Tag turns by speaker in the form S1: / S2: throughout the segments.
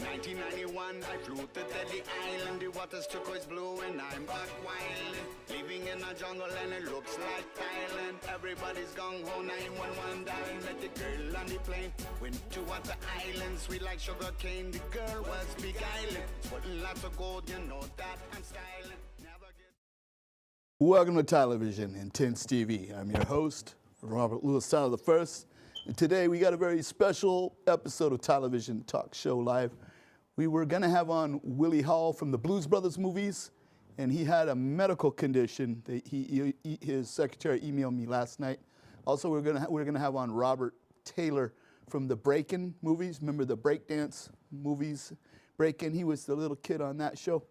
S1: 1991, I flew to Delhi Island. The water's turquoise blue and I'm back wild. Living in a jungle and it looks like Thailand. Everybody's gung-ho, 911 dialing. Met the girl on the plane. Went to Water Island, sweet like sugar cane. The girl was beguiling. Putting lots of gold, you know that I'm styling.
S2: Welcome to Television Intense TV. I'm your host, Robert Louis Tyler I. And today we got a very special episode of Television Talk Show Live. We were going to have on Willie Hall from the Blues Brothers movies, and he had a medical condition that his secretary emailed me last night. Also, we're going to have on Robert Taylor from the Breakin' movies. Remember the breakdance movies? Breakin', he was the little kid on that show.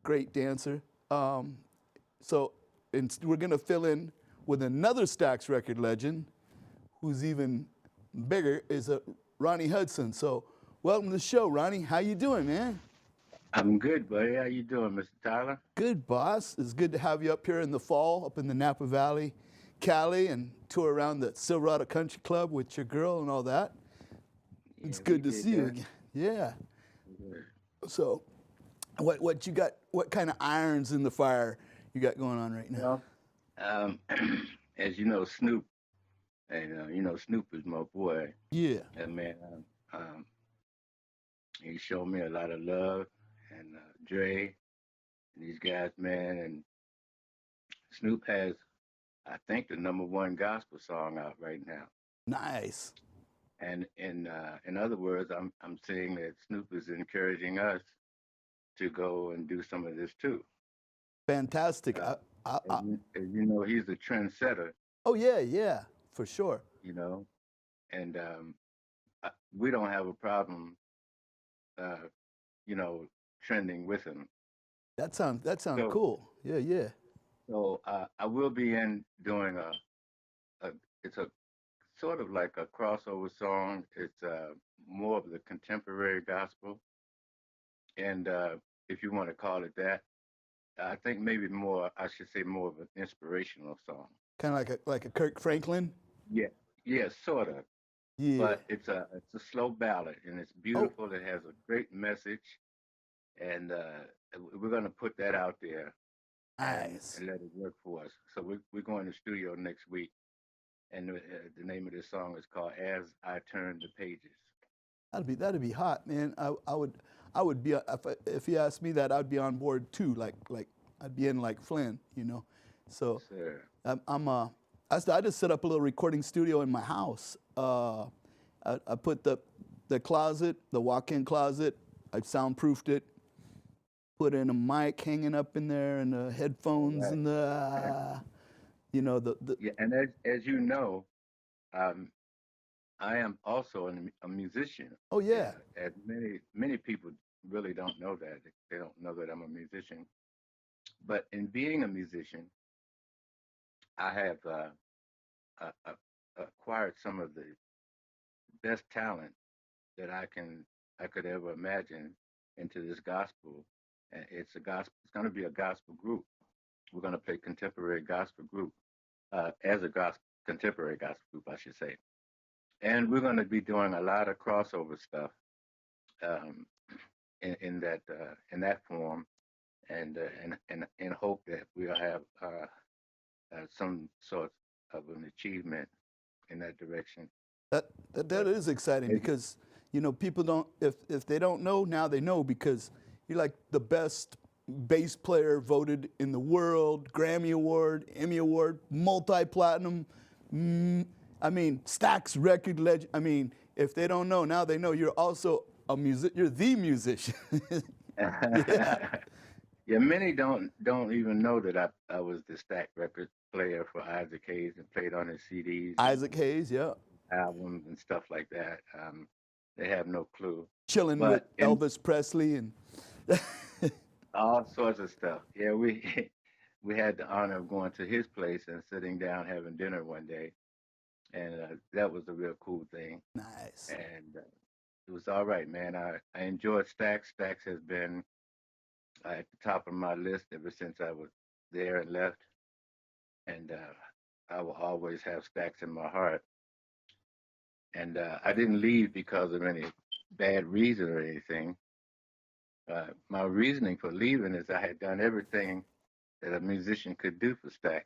S2: Great dancer. So we're going to fill in with another Stax record legend, who's even bigger, is Ronnie Hudson. So welcome to the show, Ronnie. How you doing, man?
S3: I'm good, buddy. How you doing, Mr. Tyler?
S2: Good, boss. It's good to have you up here in the fall, up in the Napa Valley, Cali, and tour around the Silverado Country Club with your girl and all that.
S3: Yeah,
S2: it's good to see you again. Yeah. So what you got, what kind of irons in the fire you got going on right now?
S3: Well, as you know, Snoop, and Snoop is my boy.
S2: Yeah.
S3: And man, he showed me a lot of love, and Dre, and these guys, man. And Snoop has, I think, the #1 gospel song out right now.
S2: Nice.
S3: And in other words, I'm saying that Snoop is encouraging us to go and do some of this too.
S2: Fantastic.
S3: As you know, he's a trendsetter.
S2: Oh yeah, for sure.
S3: And we don't have a problem, trending with him.
S2: That sounds cool. Yeah.
S3: So I will be doing it's a sort of like a crossover song. It's more of the contemporary gospel, and if you want to call it that. I think maybe I should say more of an inspirational song.
S2: Kind of like a Kirk Franklin?
S3: Yeah, sort of.
S2: Yeah.
S3: But it's a slow ballad, and it's beautiful. It has a great message, and we're going to put that out there.
S2: Nice.
S3: And let it work for us. So we're going to studio next week, and the name of this song is called "As I Turn the Pages."
S2: That'd be hot, man. I would be if you asked me that, I'd be on board too. Like I'd be in like Flynn, So
S3: Sir.
S2: I just set up a little recording studio in my house. I put the closet, the walk-in closet. I soundproofed it. Put in a mic hanging up in there, and the headphones, right. And the
S3: Yeah, and as you know, I am also a musician.
S2: Oh yeah.
S3: As many people really don't know that. They don't know that I'm a musician. But in being a musician, I have acquired some of the best talent that I could ever imagine into this gospel. And it's going to be a gospel group. We're going to play contemporary gospel group as a contemporary gospel group, I should say. And we're going to be doing a lot of crossover stuff in that form, and hope that we'll have some sort of an achievement in that direction.
S2: That is exciting because people don't, if they don't know, now they know, because you're like the best bass player voted in the world, Grammy Award, Emmy Award, multi-platinum. Stax record legend. If they don't know, now they know. You're also you're the musician.
S3: Yeah, many don't even know that I was the Stax record player for Isaac Hayes and played on his CDs.
S2: Isaac Hayes, yeah.
S3: Albums and stuff like that. They have no clue.
S2: Chilling with Elvis Presley and
S3: all sorts of stuff. Yeah, we had the honor of going to his place and sitting down having dinner one day. And that was a real cool thing.
S2: Nice.
S3: And it was all right, man. I enjoyed Stax. Stax has been at the top of my list ever since I was there and left. And I will always have Stax in my heart. And I didn't leave because of any bad reason or anything. My reasoning for leaving is I had done everything that a musician could do for Stax,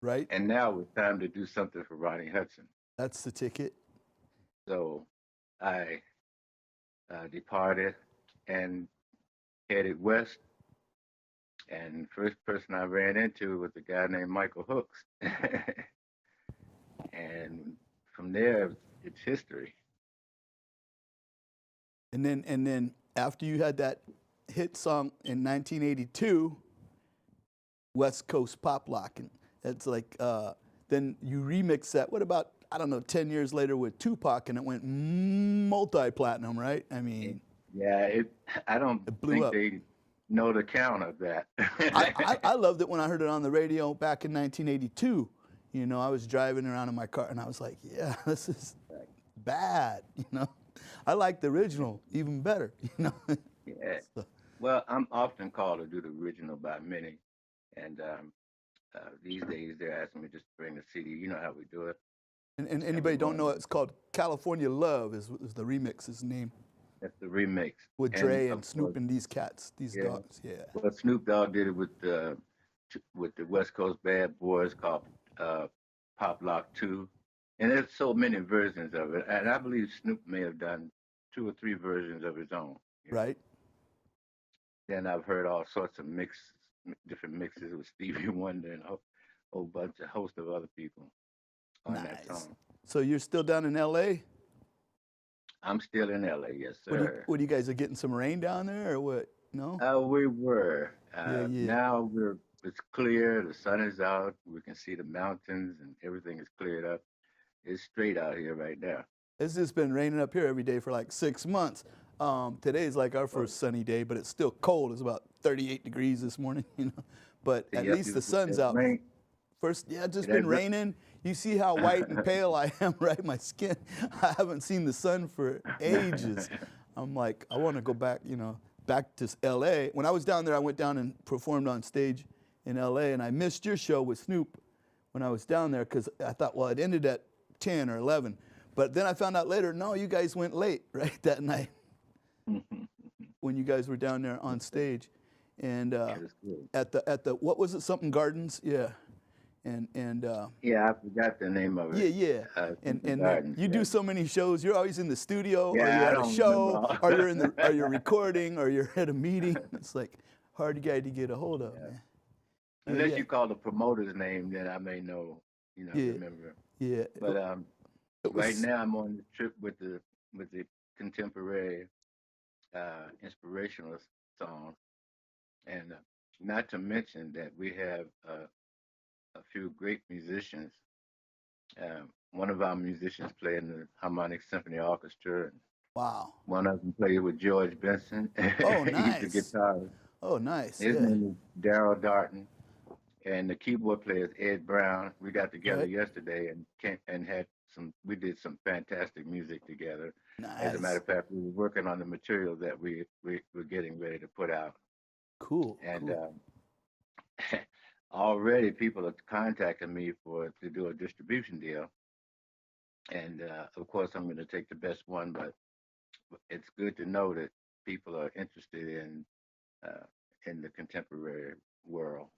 S2: Right?
S3: and now it was time to do something for Ronnie Hudson.
S2: That's the ticket.
S3: So I departed and headed west. And first person I ran into was a guy named Michael Hooks. And from there, it's history.
S2: And then after you had that hit song in 1982, West Coast Pop Lock, and it's like then you remix that. What about, I don't know, 10 years later with Tupac, and it went multi-platinum, right? I mean,
S3: Yeah, I don't
S2: it blew
S3: think
S2: up.
S3: they know the count of that.
S2: I loved it when I heard it on the radio back in 1982. You know, I was driving around in my car and I was like, yeah, this is bad. You know, I like the original even better. You know.
S3: Yeah.
S2: So,
S3: Well, I'm often called to do the original by many, and these days they're asking me just to bring the CD. You know how we do it.
S2: and
S3: And we
S2: anybody don't
S3: want
S2: know it, it's called California Love is the remix's name
S3: that's the remix.
S2: with
S3: And
S2: Dre and
S3: of
S2: Snoop
S3: course,
S2: and these cats, these
S3: yeah.
S2: dogs. Yeah.
S3: Well, Snoop Dogg did it with the West Coast Bad Boys called Pop Lock 2. And there's so many versions of it. And I believe Snoop may have done 2 or 3 versions of his own. You know?
S2: Right.
S3: Then I've heard all sorts of different mixes with Stevie Wonder and a whole host of other people on that
S2: Nice.
S3: song.
S2: So you're still down in L.A.?
S3: I'm still in LA, yes, sir.
S2: What do you guys are getting some rain down there or what? No?
S3: We were.
S2: Yeah, yeah.
S3: Now it's clear, the sun is out, we can see the mountains and everything is cleared up. It's straight out here right now.
S2: It's just been raining up here every day for like 6 months. Today's like our first sunny day, but it's still cold. It's about 38 degrees this morning, you know. But at
S3: Yep,
S2: least the sun's
S3: that
S2: out.
S3: rain,
S2: First, yeah, it's just
S3: that
S2: been
S3: ra-
S2: raining. You see how white and pale I am, right? My skin. I haven't seen the sun for ages. I'm like, I want to go back, you know, back to L.A. When I was down there, I went down and performed on stage in L.A. and I missed your show with Snoop when I was down there because I thought, well, it ended at 10 or 11. But then I found out later, no, you guys went late, right, that night when you guys were down there on stage. And
S3: That's good.
S2: at the what was it, something Gardens? Yeah. And
S3: Yeah, I forgot the name of
S2: yeah,
S3: it.
S2: yeah. And
S3: Something
S2: then
S3: Gardens,
S2: you
S3: yeah.
S2: do so many shows. You're always in the studio, or
S3: Yeah,
S2: you're
S3: I
S2: at a
S3: don't
S2: show,
S3: remember.
S2: or you're recording, or you're at a meeting. It's like hard guy to get a hold of, man.
S3: Unless
S2: yeah.
S3: you call the promoter's name, then I may know,
S2: Yeah.
S3: remember.
S2: Yeah.
S3: But
S2: It
S3: right
S2: was,
S3: now I'm on the trip with the contemporary inspirational songs, and not to mention that we have a few great musicians. One of our musicians play in the Harmonic Symphony Orchestra. And
S2: wow.
S3: one of them played with George Benson.
S2: Oh,
S3: He's the
S2: nice.
S3: guitarist.
S2: Oh, nice.
S3: His
S2: Yeah.
S3: name is Daryl Darton, and the keyboard player is Ed Brown. We got together
S2: Right.
S3: yesterday and had we did some fantastic music together. As a
S2: Nice.
S3: matter of fact, we were working on the material that we were getting ready to put out.
S2: Cool.
S3: And
S2: Cool.
S3: already people are contacting me to do a distribution deal. And of course, I'm going to take the best one, but it's good to know that people are interested in the contemporary world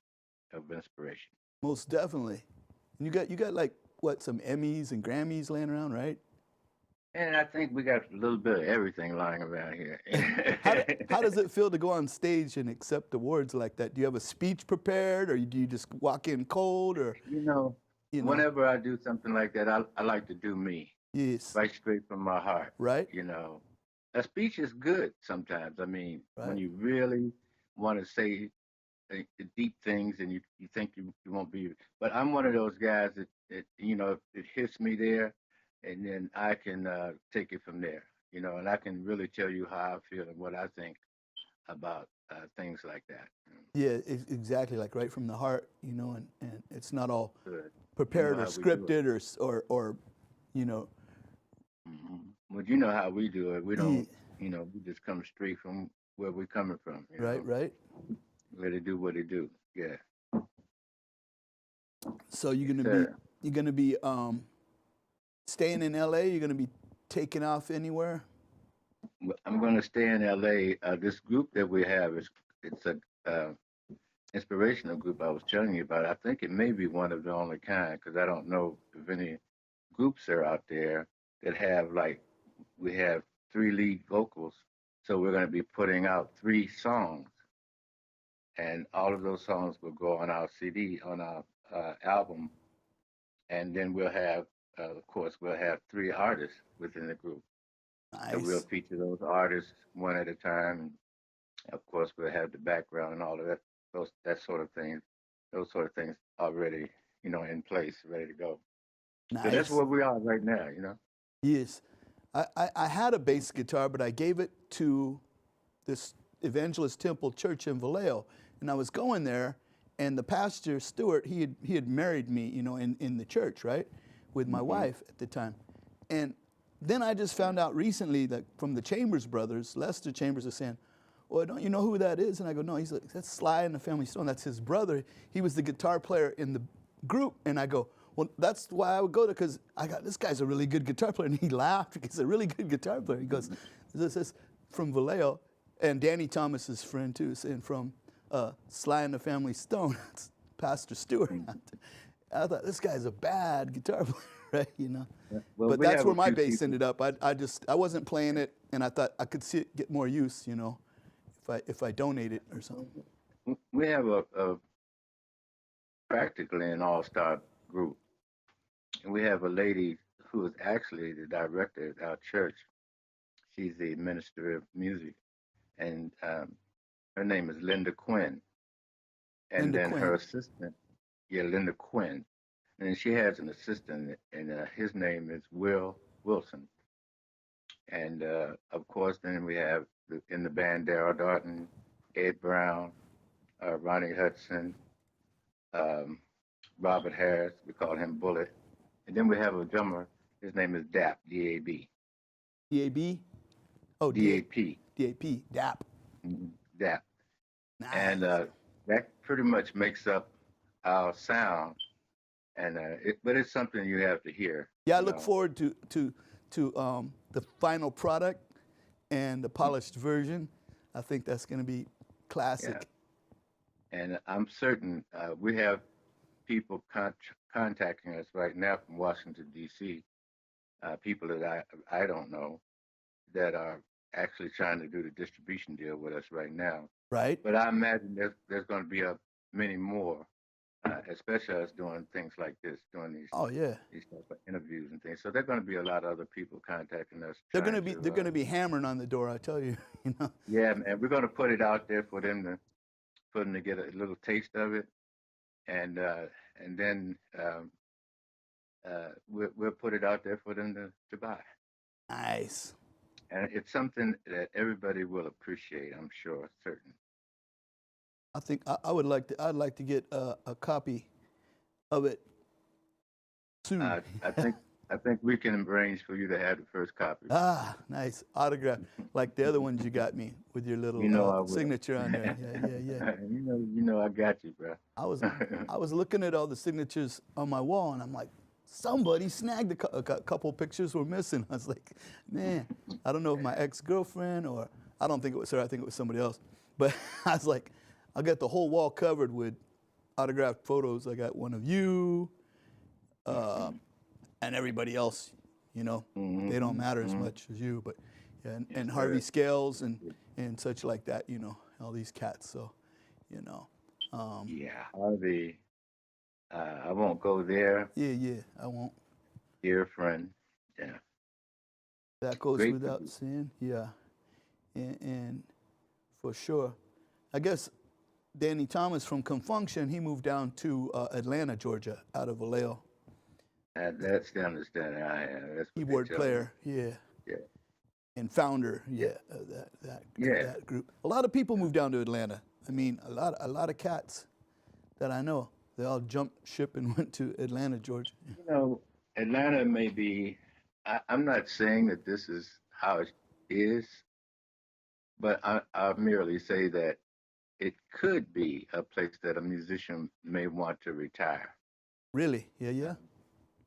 S3: of inspiration.
S2: Most definitely. And you got like what, some Emmys and Grammys laying around, right?
S3: And I think we got a little bit of everything lying around here.
S2: How does it feel to go on stage and accept awards like that? Do you have a speech prepared, or do you just walk in cold, or
S3: Whenever I do something like that, I like to do me,
S2: Yes.
S3: right straight from my heart.
S2: Right.
S3: A speech is good sometimes. I mean,
S2: Right.
S3: when you really want to say the deep things and you think you won't be, but I'm one of those guys that it hits me there, and then I can take it from there, and I can really tell you how I feel and what I think about things like that.
S2: Yeah, exactly. Like right from the heart, and it's not all
S3: Good.
S2: prepared or
S3: how we do it.
S2: scripted or
S3: Mhm. But you know how we do it. We don't,
S2: Yeah.
S3: we just come straight from where we're coming from.
S2: Right, right.
S3: Let it do what it do. Yeah.
S2: So
S3: Sir.
S2: you're gonna be staying in LA. You're gonna be taking off anywhere
S3: I'm going to stay in LA. This group that we have it's a inspirational group I was telling you about. I think it may be one of the only kind because I don't know if any groups are out there that have like we have three lead vocals. So we're going to be putting out three songs, and all of those songs will go on our CD on our album, and then we'll have, of course, we'll have three artists within the group. So we'll
S2: Nice.
S3: feature those artists one at a time. And of course, we'll have the background and all of that, that sort of things, those sort of things already, in place, ready to go. So that's
S2: Nice.
S3: where we are right now.
S2: Yes. I had a bass guitar, but I gave it to this Evangelist Temple Church in Vallejo. And I was going there, and the pastor, Stewart, he had married me, in the church, right, with my
S3: Hmm.
S2: wife at the time. And then I just found out recently that from the Chambers brothers, Lester Chambers is saying, well, don't you know who that is? And I go, no. He's like, that's Sly and the Family Stone. That's his brother. He was the guitar player in the group. And I go, well, that's why I would go there, because this guy's a really good guitar player. And he laughed because he's a really good guitar player. He goes, this is from Vallejo. And Danny Thomas's friend, too, saying from Sly and the Family Stone. That's Pastor Stewart. I thought, this guy's a bad guitar player, right?
S3: Well,
S2: But
S3: we
S2: that's
S3: have
S2: where
S3: a
S2: my
S3: few
S2: bass
S3: people.
S2: ended up. I wasn't playing it, and I thought I could see it get more use, if I donate it or something.
S3: We have a practically an all-star group, and we have a lady who is actually the director at our church. She's the minister of music, and her name is Linda Quinn. And
S2: Linda
S3: then her
S2: Quinn.
S3: assistant, yeah, Linda Quinn. And then she has an assistant, and his name is Will Wilson. And of course, then we have in the band Daryl Darton, Ed Brown, Ronnie Hudson, um, Robert Harris. We call him Bullet. And then we have a drummer. His name is Dap, D-A-B.
S2: DAB? Oh,
S3: D-A-P,
S2: DAP. DAP.
S3: Dap. And
S2: Nice.
S3: that pretty much makes up our sound. And but it's something you have to hear,
S2: Yeah, I
S3: you
S2: look
S3: know.
S2: forward to the final product and the polished version. I think that's going to be
S3: Yeah.
S2: classic.
S3: And I'm certain we have people contacting us right now from Washington, D.C., people that I don't know that are actually trying to do the distribution deal with us right now.
S2: Right?
S3: But I imagine there's going to be many more, especially us doing things like this, doing
S2: Oh yeah.
S3: these type of interviews and things. So there are going to be a lot of other people contacting us
S2: They're gonna
S3: trying
S2: be
S3: to,
S2: they're gonna be hammering on the door. I tell you.
S3: yeah, man, we're going to put it out there for them to get a little taste of it, and then we'll put it out there for them to buy.
S2: Nice.
S3: And it's something that everybody will appreciate, I'm sure, certain.
S2: I think I would like to. I'd like to get a copy of it soon.
S3: I think we can arrange for you to have the first copy.
S2: Ah, nice autograph, like the other ones you got me with your little
S3: You know I will.
S2: signature on there. Yeah.
S3: you know I got you, bro.
S2: I was looking at all the signatures on my wall, and I'm like, somebody snagged a couple pictures were missing. I was like, man, I don't know if my ex-girlfriend or I don't think it was her. I think it was somebody else. But I was like, I got the whole wall covered with autographed photos. I got one of you and everybody else. They don't matter as much as you, but yeah, and Harvey Scales and such like that. All these cats. So, you know.
S3: Yeah, Harvey. I won't go there,
S2: Yeah, I won't.
S3: dear friend. Yeah,
S2: That goes
S3: great
S2: without
S3: producer.
S2: saying. Yeah, and for sure. I guess Danny Thomas from Confunction, he moved down to Atlanta, Georgia, out of Vallejo.
S3: That's the understanding I have. That's what they
S2: Keyboard
S3: tell me.
S2: player, yeah,
S3: Yeah,
S2: and founder,
S3: yeah,
S2: yeah, of
S3: yeah.
S2: that group. A lot of people moved down to Atlanta. I mean, a lot of cats that I know, they all jumped ship and went to Atlanta, Georgia.
S3: You know, Atlanta may be. I'm not saying that this is how it is, but I merely say that it could be a place that a musician may want to retire.
S2: Really? Yeah.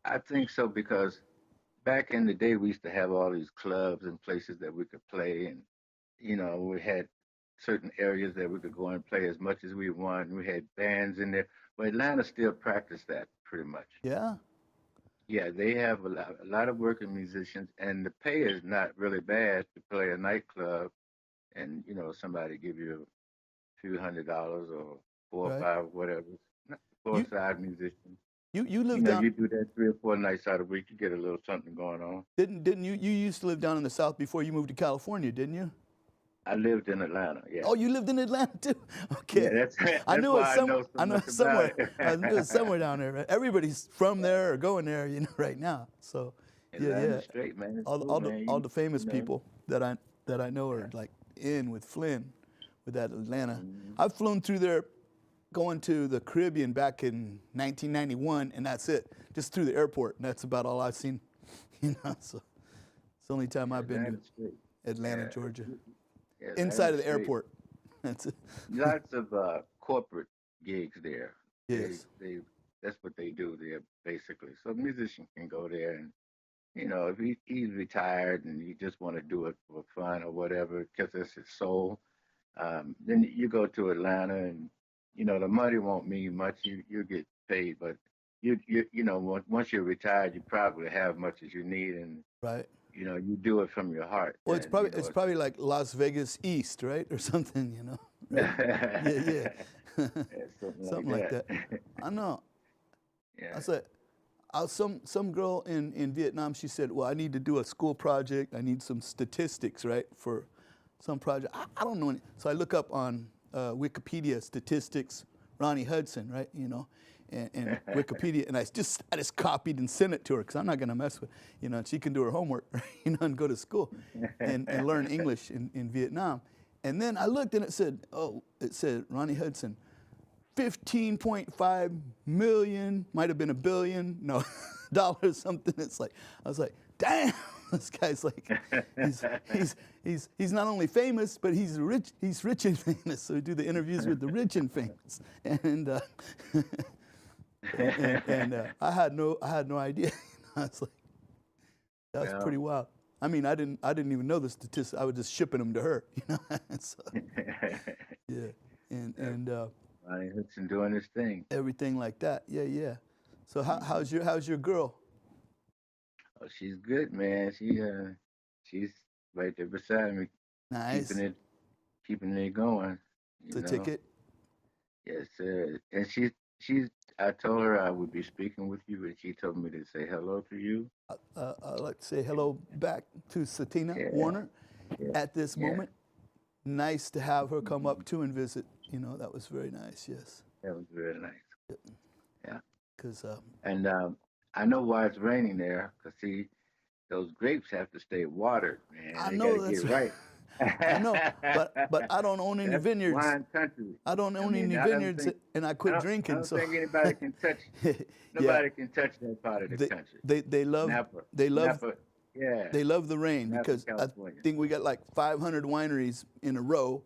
S3: I think so because back in the day, we used to have all these clubs and places that we could play, and we had certain areas that we could go and play as much as we want. We had bands in there. But Atlanta still practice that pretty much.
S2: Yeah.
S3: Yeah, they have a lot of working musicians, and the pay is not really bad to play a nightclub, and somebody give you a few $100 or four or
S2: Right.
S3: five, whatever, for
S2: You
S3: a side musician.
S2: you live down
S3: You do that 3 or 4 nights out of the week, you get a little something going on.
S2: didn't you used to live down in the South before you moved to California, didn't you?
S3: I lived in Atlanta, yeah.
S2: Oh, you lived in Atlanta too.
S3: Yeah,
S2: Okay.
S3: that's
S2: I
S3: that's
S2: knew
S3: why
S2: it's
S3: I know so
S2: I know
S3: much
S2: it's
S3: about
S2: somewhere.
S3: it.
S2: I knew it's somewhere down there. Right? Everybody's from there or going there, right now. So, yeah, yeah.
S3: Atlanta's straight, man. It's cool, man.
S2: All the famous
S3: You know.
S2: people that I know are like in with Flynn, with that Atlanta.
S3: Mhm.
S2: I've flown through there, going to the Caribbean back in 1991, and that's it. Just through the airport, and that's about all I've seen. So it's the only time I've been
S3: Atlanta's straight.
S2: to Atlanta,
S3: Yeah,
S2: Georgia.
S3: yeah,
S2: Inside of
S3: Atlanta's
S2: the
S3: straight.
S2: airport. That's it.
S3: Lots of corporate gigs there.
S2: Yes.
S3: They that's what they do there basically. So a musician can go there, and if he's retired and he just want to do it for fun or whatever, because it's his soul. Then you go to Atlanta, and the money won't mean much. You get paid, but once you're retired, you probably have much as you need, and
S2: Right.
S3: you do it from your heart.
S2: Well,
S3: And,
S2: it's probably like Las Vegas East, right, or something, Right? Yeah, yeah.
S3: yeah,
S2: Something like that. I know.
S3: Yeah.
S2: I said, some girl in Vietnam. She said, "Well, I need to do a school project. I need some statistics, right, for some project." I don't know any. So I look up on Wikipedia statistics. Ronnie Hudson, right, and Wikipedia, and I just copied and sent it to her because I'm not gonna mess with, and she can do her homework, and go to school and learn English in Vietnam. And then I looked and it said Ronnie Hudson, 15.5 million, might have been $1 billion, no, dollars, something. I was like, damn, this guy's like, he's not only famous, but he's rich and famous. So we do the interviews with the rich and famous, and I had no idea. I was like, that's
S3: Yeah.
S2: pretty wild. I mean, I didn't even know the statistics. I was just shipping them to her, So, yeah, and
S3: Ronnie Hudson doing his thing.
S2: everything like that. Yeah, yeah. So how's your girl?
S3: Oh, she's good, man. She's right there beside me,
S2: Nice.
S3: keeping it going. You
S2: The
S3: know.
S2: ticket.
S3: Yes, sir. And I told her I would be speaking with you, and she told me to say hello to you.
S2: I'd like to say hello back to Satina
S3: Yeah.
S2: Warner
S3: Yeah.
S2: at this
S3: Yeah.
S2: moment. Nice to have her come up too and visit. That was very nice. Yes,
S3: That was very nice. Yeah.
S2: because
S3: And I know why it's raining there, because see, those grapes have to stay watered, man.
S2: I
S3: They
S2: know
S3: gotta
S2: that's
S3: get
S2: right. I know, but I don't own any
S3: That's
S2: vineyards.
S3: wine country.
S2: I don't own any
S3: I don't
S2: vineyards,
S3: think-
S2: and I quit
S3: I
S2: drinking.
S3: don't
S2: So
S3: think anybody can touch.
S2: yeah,
S3: Nobody can touch that part of the country.
S2: they love
S3: Napa.
S2: Napa,
S3: Yeah.
S2: they love the rain
S3: Napa,
S2: because
S3: California.
S2: I think we got like 500 wineries in a row.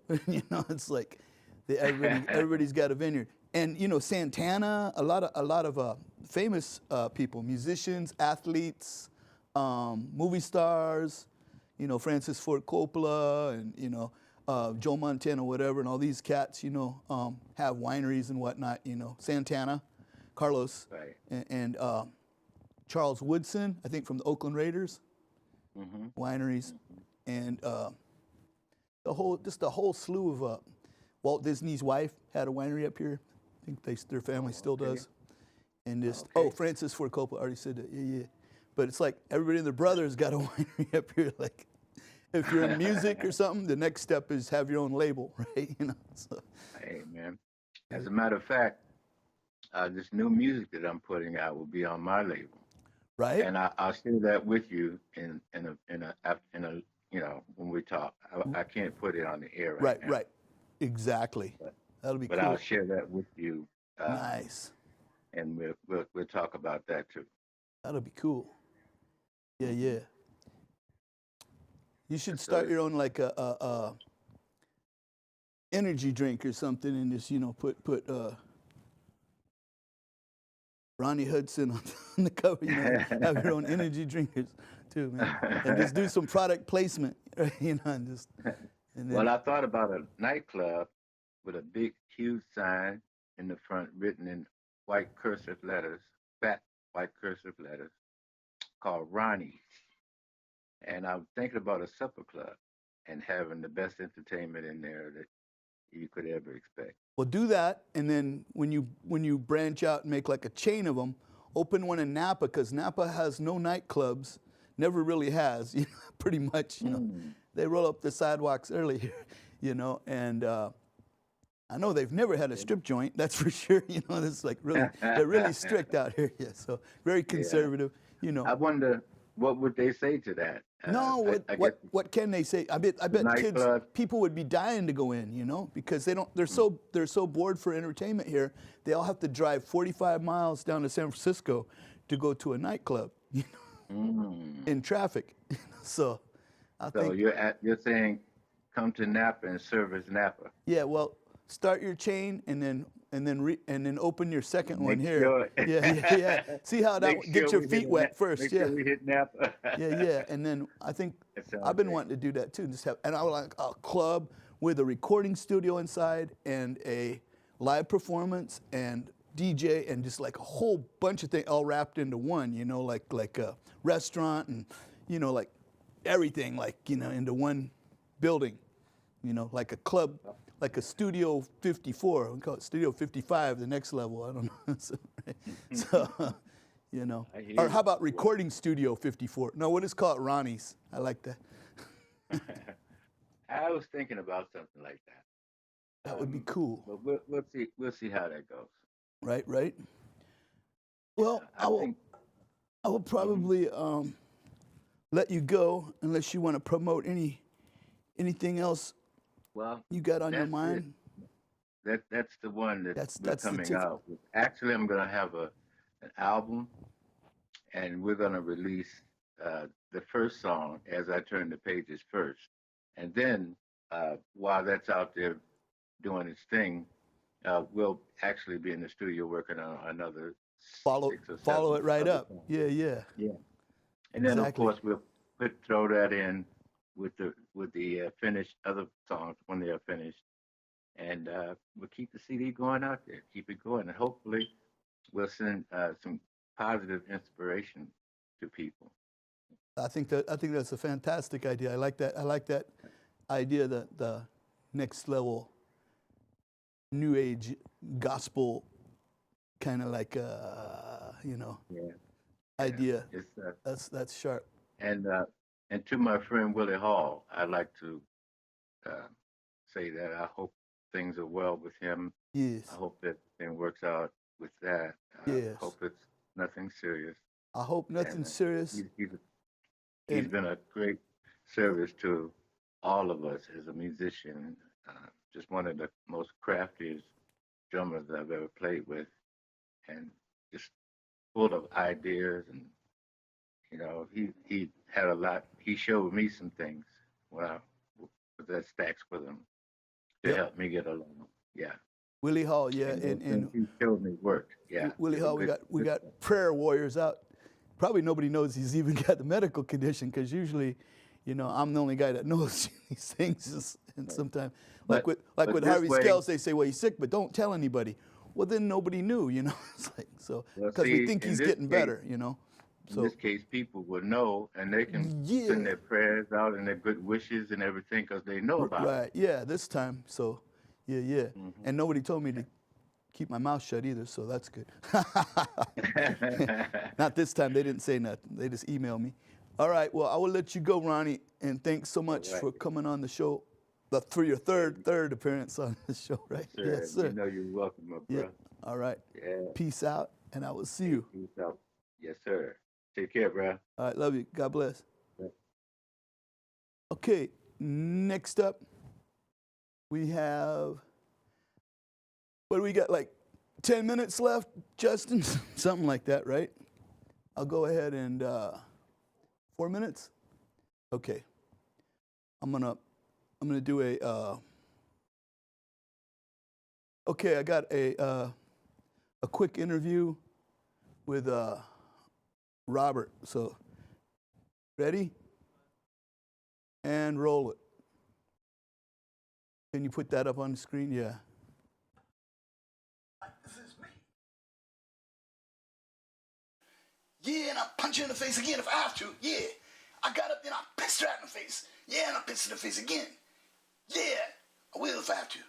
S2: It's like everybody's got a vineyard. And Santana, a lot of famous people, musicians, athletes, movie stars, Francis Ford Coppola and Joe Montana, whatever, and all these cats, have wineries and whatnot. Santana, Carlos,
S3: Right.
S2: and Charles Woodson, I think from the Oakland Raiders,
S3: Mm-hmm.
S2: wineries, and the whole slew of Walt Disney's wife had a winery up here. I think their family still
S3: okay.
S2: does. And just
S3: Okay.
S2: Francis Ford Coppola, I already said that. Yeah. But it's like everybody and their brother's got a winery up here. Like, if you're in music or something, the next step is have your own label, right? So.
S3: Hey, man. As a matter of fact, this new music that I'm putting out will be on my label,
S2: Right?
S3: and I'll share that with you in a when we talk. I can't put it on the air right now.
S2: Right. Exactly.
S3: But-
S2: That'll be
S3: But
S2: cool.
S3: I'll share that with you,
S2: Nice.
S3: and we'll talk about that too.
S2: That'll be cool. Yeah. You should
S3: Yes,
S2: start
S3: sir.
S2: your own like a energy drink or something, and just put Ronnie Hudson on the cover, you know, have your own energy drinkers too, man. And just do some product placement, right? You know, and just, and then,
S3: Well, I thought about a nightclub with a big, huge sign in the front written in white cursive letters, fat white cursive letters, called Ronnie's. And I'm thinking about a supper club and having the best entertainment in there that you could ever expect.
S2: well, do that, and then when you branch out and make like a chain of them, open one in Napa, because Napa has no nightclubs, never really has, you know, pretty much, you know. They roll up the sidewalks early, you know, and I know they've never had a strip joint, that's for sure, you know. It's like really, they're really strict out here, yeah, so very conservative, you know.
S3: I wonder what would they say to that.
S2: No,
S3: I guess
S2: what can they say? I bet kids,
S3: nightclub.
S2: people would be dying to go in, you know, because they're so bored for entertainment here. They all have to drive 45 miles down to San Francisco to go to a nightclub, you know, in traffic. So I think
S3: you're saying come to Napa and service Napa.
S2: yeah, well, start your chain and then open your second one here.
S3: Sure.
S2: Yeah. See how that get your feet wet first.
S3: Make
S2: Yeah.
S3: sure we hit Napa.
S2: Yeah, and then I think
S3: sounds
S2: I've been
S3: great.
S2: wanting to do that too. Just have, and I would like a club with a recording studio inside and a live performance and DJ and just like a whole bunch of things all wrapped into one. You know, like a restaurant and you know like everything like you know into one building. You know, like a club. Like a Studio 54, we call it Studio 55, the next level. I don't know. So, you know, or how about Recording Studio 54? No, what is called Ronnie's? I like that.
S3: I was thinking about something like that.
S2: That would be cool.
S3: But we'll see how that goes.
S2: Right. Well, I will probably let you go unless you want to promote anything else.
S3: Well,
S2: You got on your mind?
S3: That's the one
S2: That's
S3: coming
S2: the
S3: out with. Actually, I'm going to have an album, and we're going to release the first song as I turn the pages first, and then while that's out there doing its thing, we'll actually be in the studio working on another
S2: Follow
S3: 6 or 7
S2: follow it right
S3: other
S2: up.
S3: songs.
S2: Yeah.
S3: And then of
S2: Exactly.
S3: course we'll throw that in with the finished other songs when they are finished, and we'll keep the CD going out there, keep it going, and hopefully we'll send some positive inspiration to people.
S2: I think that's a fantastic idea. I like that idea that the next level new age gospel kind of like you know idea.
S3: It's
S2: That's sharp.
S3: and to my friend Willie Hall, I'd like to say that I hope things are well with him.
S2: Yes.
S3: I hope that thing works out with that.
S2: Yes.
S3: Hope it's nothing serious.
S2: I hope nothing
S3: And,
S2: serious.
S3: He's been a great service to all of us as a musician. Just one of the most craftiest drummers I've ever played with, and just full of ideas. And you know, he had a lot. He showed me some things when I was at Stax with him to help me get along. Yeah.
S2: Willie Hall, yeah,
S3: And he showed me work. Yeah.
S2: Willie Hall, we got prayer warriors out. Probably nobody knows he's even got the medical condition because usually, you know, I'm the only guy that knows these things. And sometimes, like with Harvey Scales, they say, well, he's sick, but don't tell anybody. Well, then nobody knew, you know. It's like so because we think he's getting better, you know. So
S3: in this case, people will know, and they can send their prayers out and their good wishes and everything because they know about it.
S2: Right. Yeah. This time. So, yeah. And nobody told me to keep my mouth shut either, so that's good. Not this time. They didn't say nothing. They just emailed me. All right. Well, I will let you go, Ronnie, and thanks so much for coming on the show. For your third appearance on the show, right?
S3: Yes, sir. You know you're welcome, my brother.
S2: All right.
S3: Yeah.
S2: Peace out, and I will see you.
S3: Peace out. Yes, sir. Take care, bro.
S2: All right. Love you. God bless.
S3: Yeah.
S2: Okay. Next up, we have. What do we got? Like 10 minutes left, Justin? Something like that, right? I'll go ahead and 4 minutes. Okay. I'm gonna do a. Okay, I got a quick interview with Robert. So, ready? And roll it. Can you put that up on the screen? Yeah.
S4: This is me. Yeah, and I punch her in the face again if I have to. Yeah. I got up, then I pissed her out in the face. Yeah, and I pissed her in the face again. Yeah, I will if I have to.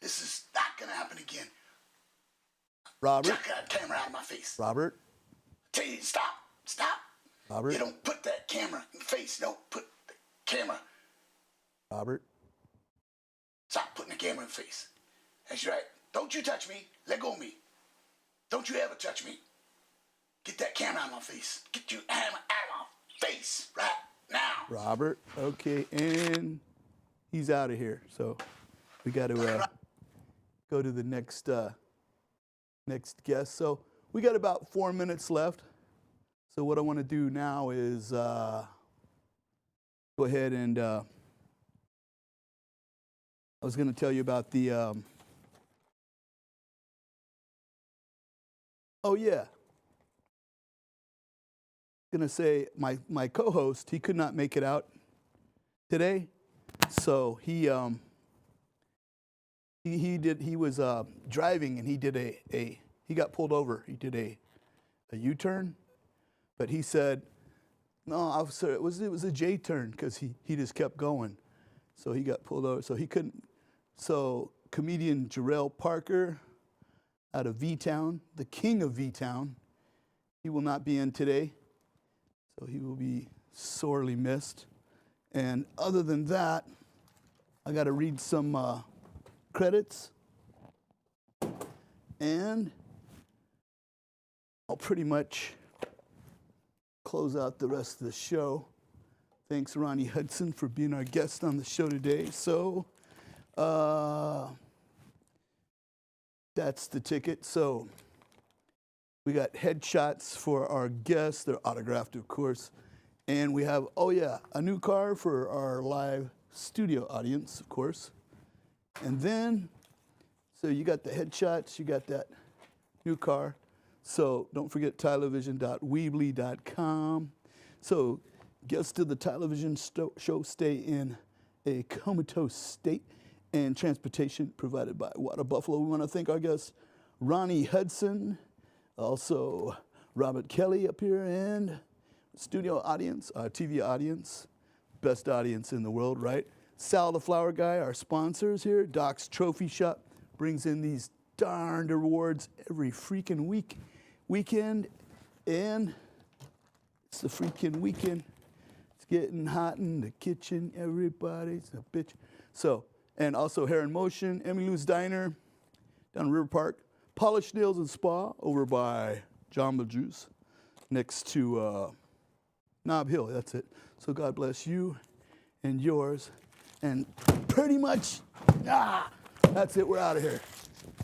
S4: This is not gonna happen again.
S2: Robert.
S4: Jack that camera out of my face.
S2: Robert.
S4: Tell you, stop.
S2: Robert.
S4: You don't put that camera in the face. Don't put the camera.
S2: Robert.
S4: Stop putting the camera in the face. That's right. Don't you touch me. Let go of me. Don't you ever touch me. Get that camera out of my face. Get your hammer out of my face right now.
S2: Robert. Okay, and he's out of here. So we got to go to the next guest. So we got about 4 minutes left. So what I want to do now is go ahead and I was going to tell you about the oh yeah. Going to say my co-host, he could not make it out today, so he was driving and he did he got pulled over. He did a U-turn, but he said, no, officer, it was a J-turn because he just kept going, so he got pulled over. So he couldn't. So comedian Jarrell Parker out of V-Town, the king of V-Town, he will not be in today. So he will be sorely missed. And other than that, I got to read some credits. And I'll pretty much close out the rest of the show. Thanks, Ronnie Hudson, for being our guest on the show today. So that's the ticket. So we got headshots for our guests. They're autographed, of course. And we have, oh yeah, a new car for our live studio audience, of course. And then, so you got the headshots, you got that new car. So don't forget television.weebly.com. So guests to the television show stay in a comatose state, and transportation provided by Water Buffalo. We want to thank our guests, Ronnie Hudson, also Robert Kelly up here, and studio audience, our TV audience, best audience in the world, right? Sal the Flower Guy, our sponsors here. Doc's Trophy Shop brings in these darned awards every freaking weekend, and it's the freaking weekend. It's getting hot in the kitchen. Everybody's a bitch. So, and also Hair in Motion, Emmy Lou's Diner down in River Park. Polished Nails and Spa over by Jamba Juice next to Nob Hill. That's it. So God bless you and yours. And pretty much, that's it. We're out of here.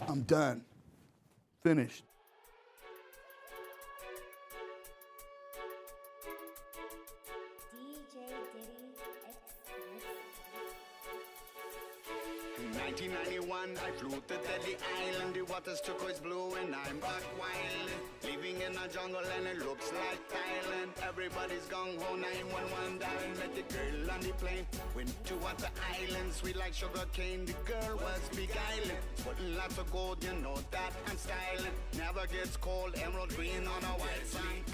S2: I'm done. Finished.
S1: In 1991, I flew to Delhi Island. The water's turquoise blue and I'm back wild. Living in a jungle and it looks like Thailand. Everybody's gung-ho, 911 dialing. Met the girl on the plane. Went to Water Island, sweet like sugar cane. The girl was beguiling. Putting lots of gold, you know that I'm styling. Never gets cold, emerald green on a white sand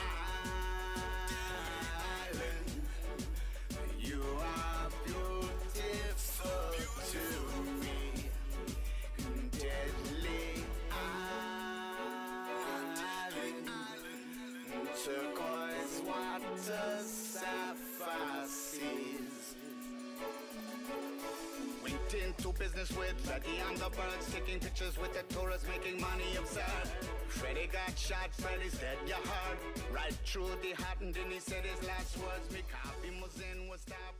S1: island. You are beautiful to me. Deadly island, turquoise water, sapphire seas. Went into business with Freddie and the birds, taking pictures with the tourists, making money absurd. Freddie got shot, Freddie's dead, you heard. Right through the heart, and then he said his last words. Me copy was in, was that